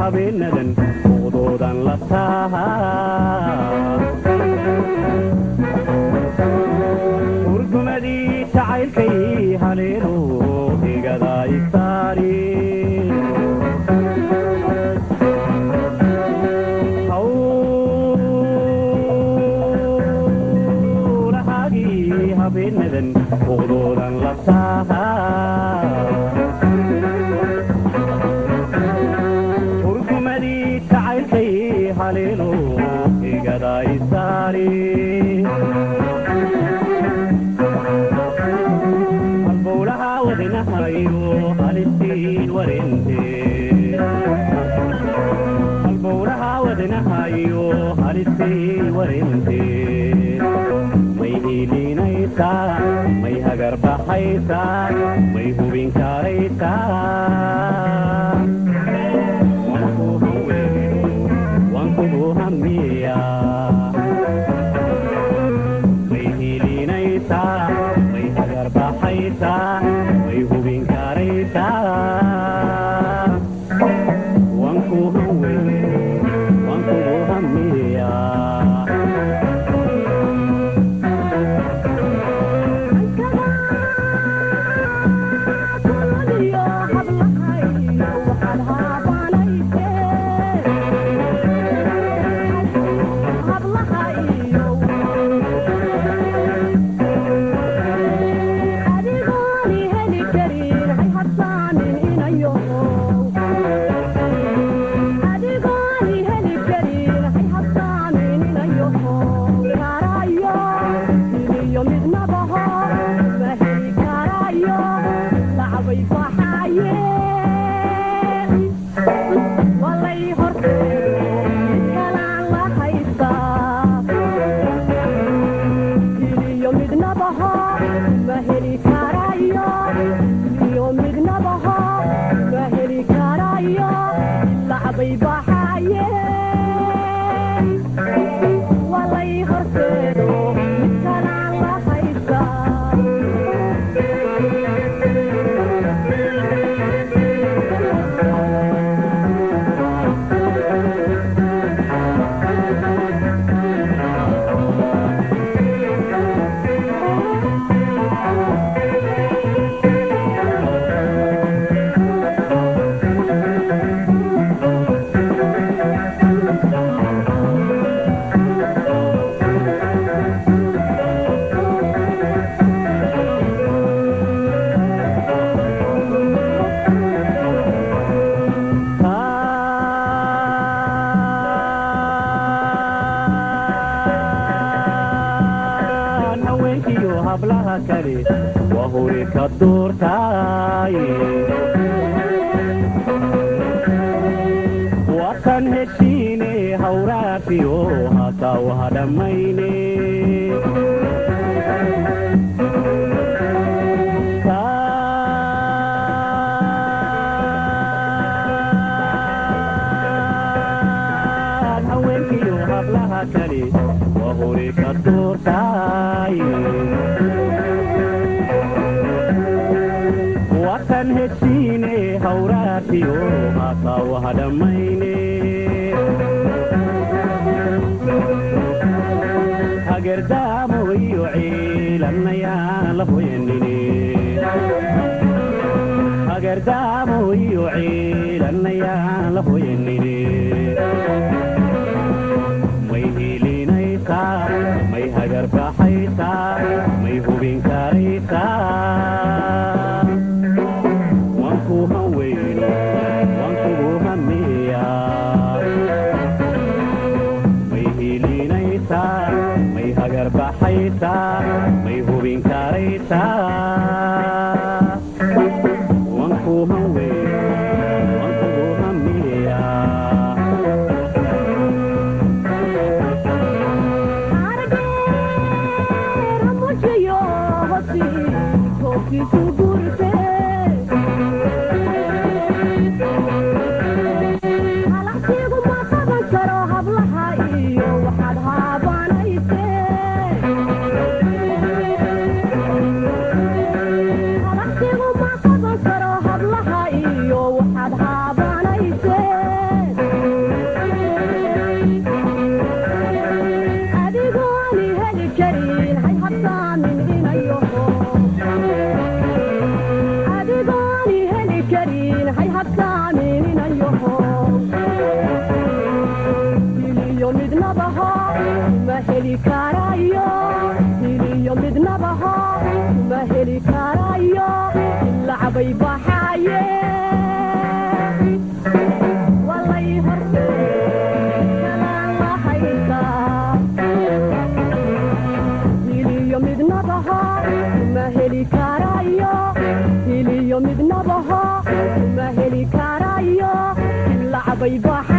habeenadan uqdoodan la tahaa urgumadii jacaylkay haleelo igada isaari hawlahaagii habeenadan uqdoodan la tahaa haleelo igada isaari halbowlaha wadinahayo halistiin warinte halbowlaha wadinahayo halistiin warinte may hiilinaysaa may hagarbaxaysaa may hubin karaysaa may hiilinaysaa may hagarbaxaysaa may hubin karaysaa wanku hamiya hablaha kale waa hore ka doortaay waa kan heshiine hawraafiyo hataa waa dhammayne haweenkiyo hablaha kale waa hore ka doortaay وكان هشيني هوراتي وغاطا وهدميني هاجر دامو ويعيل النيال فوينيني هاجر دامو ويعيل النيال فوينيني ميهيلينيسا مي هاجر بحيسا مي هوبين كاريسا may hagarbaxaysaa may hubin karaysaa wanku hamiya habsaamin ayoho hiliyo midnabaho ma heli karayo hiliyo midnabaho ma heli karayo lacbay baxaye walay horte kalaan la haysaa hiliyo midnabaho ma heli karayo hiliyo midnabaho ma heli karayo lacbay baxaye